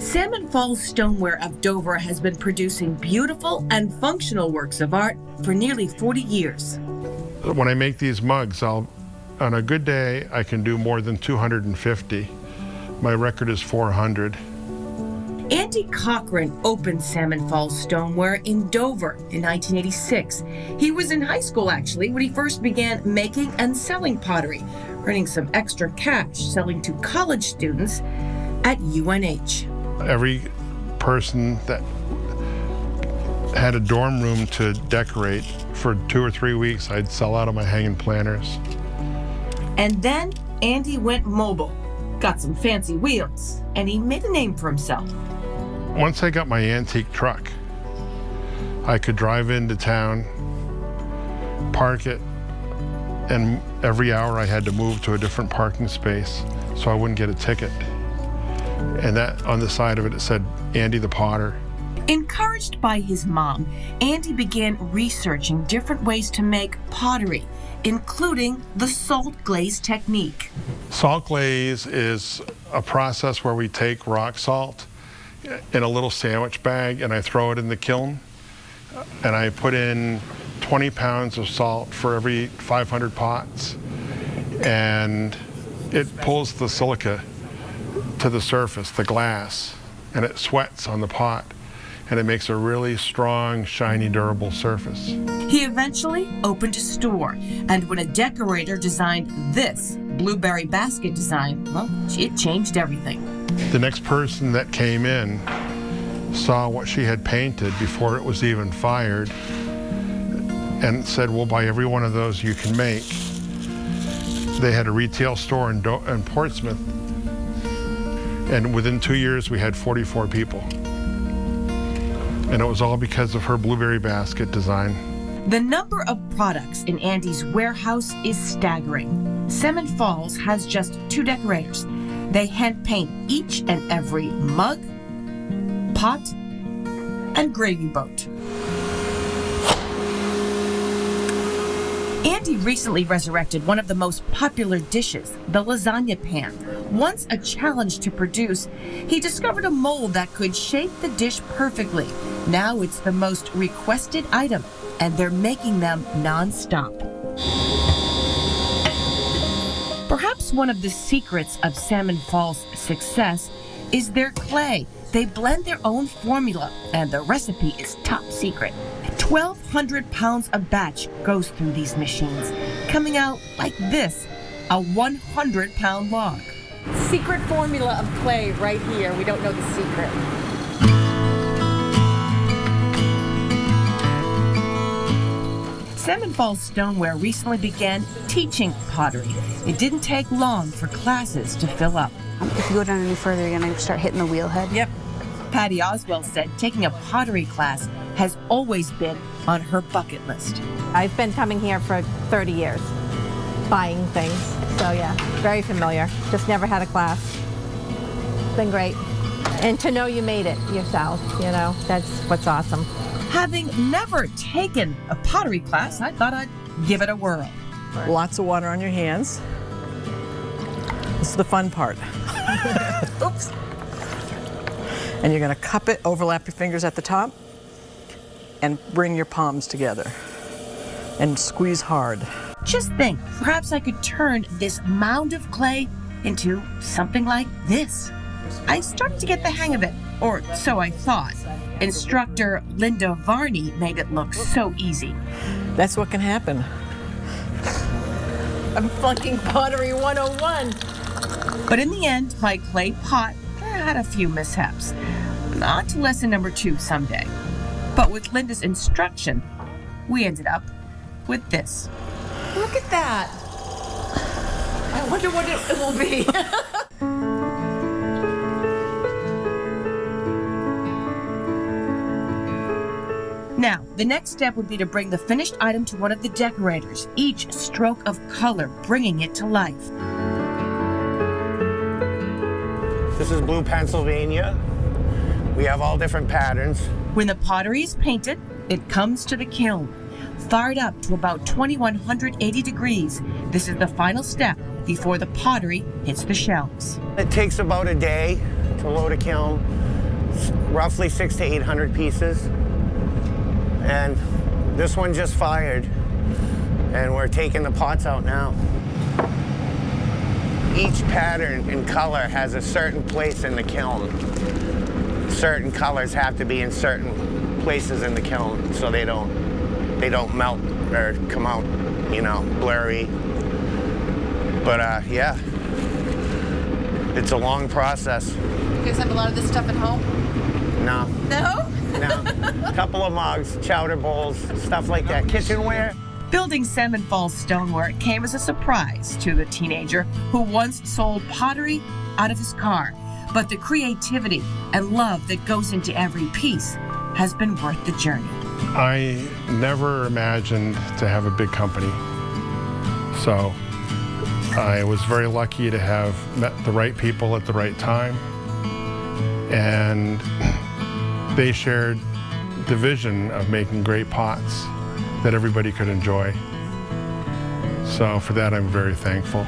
Salmon Falls Stoneware of Dover has been producing beautiful and functional works of art for nearly 40 years. When I make these mugs, on a good day, I can do more than 250. My record is 400. Andy Cochran opened Salmon Falls Stoneware in Dover in 1986. He was in high school, actually, when he first began making and selling pottery, earning some extra cash selling to college students at UNH. Every person that had a dorm room to decorate for 2 or 3 weeks, I'd sell out of my hanging planters. And then Andy went mobile, got some fancy wheels, and he made a name for himself. Once I got my antique truck, I could drive into town, park it, and every hour I had to move to a different parking space so I wouldn't get a ticket. And that, on the side of it, it said, Andy the Potter. Encouraged by his mom, Andy began researching different ways to make pottery, including the salt glaze technique. Salt glaze is a process where we take rock salt in a little sandwich bag and I throw it in the kiln, and I put in 20 pounds of salt for every 500 pots, and it pulls the silica to the surface, the glass, and it sweats on the pot, and it makes a really strong, shiny, durable surface. He eventually opened a store, and when a decorator designed this blueberry basket design, well, it changed everything. The next person that came in saw what she had painted before it was even fired and said, we'll buy every one of those you can make. They had a retail store in Portsmouth, and within 2 years we had 44 people. And it was all because of her blueberry basket design. The number of products in Andy's warehouse is staggering. Salmon Falls has just 2 decorators. They hand paint each and every mug, pot, and gravy boat. Andy recently resurrected one of the most popular dishes, the lasagna pan. Once a challenge to produce, he discovered a mold that could shape the dish perfectly. Now it's the most requested item, and they're making them non-stop. Perhaps one of the secrets of Salmon Falls' success is their clay. They blend their own formula, and the recipe is top secret. 1,200 pounds a batch goes through these machines, coming out like this, a 100-pound log. Secret formula of clay right here. We don't know the secret. Salmon Falls Stoneware recently began teaching pottery. It didn't take long for classes to fill up. If you go down any further, you're going to start hitting the wheelhead. Yep. Patty Oswell said taking a pottery class has always been on her bucket list. I've been coming here for 30 years, buying things. So yeah, very familiar. Just never had a class. Been great. And to know you made it yourself, you know, that's what's awesome. Having never taken a pottery class, I thought I'd give it a whirl. Lots of water on your hands. This is the fun part. Oops. And you're going to cup it, overlap your fingers at the top, and bring your palms together. And squeeze hard. Just think, perhaps I could turn this mound of clay into something like this. I started to get the hang of it, or so I thought. Instructor Linda Varney made it look so easy. That's what can happen. I'm flunking Pottery 101. But in the end, my clay pot had a few mishaps. Not to lesson number 2 someday. But with Linda's instruction, we ended up with this. Look at that. I wonder what it will be. Now, the next step would be to bring the finished item to one of the decorators, each stroke of color bringing it to life. This is blue Pennsylvania. We have all different patterns. When the pottery is painted, it comes to the kiln, fired up to about 2180 degrees. This is the final step before the pottery hits the shelves. It takes about a day to load a kiln. roughly 600 to 800 pieces. And this one just fired, and we're taking the pots out now. Each pattern and color has a certain place in the kiln. Certain colors have to be in certain places in the kiln so they don't melt or come out, you know, blurry. But yeah, it's a long process. You guys have a lot of this stuff at home? No. No? No. A couple of mugs, chowder bowls, stuff like that, kitchenware. Building Salmon Falls stoneware came as a surprise to the teenager who once sold pottery out of his car. But the creativity and love that goes into every piece has been worth the journey. I never imagined to have a big company. So I was very lucky to have met the right people at the right time. And they shared the vision of making great pots that everybody could enjoy. So for that, I'm very thankful.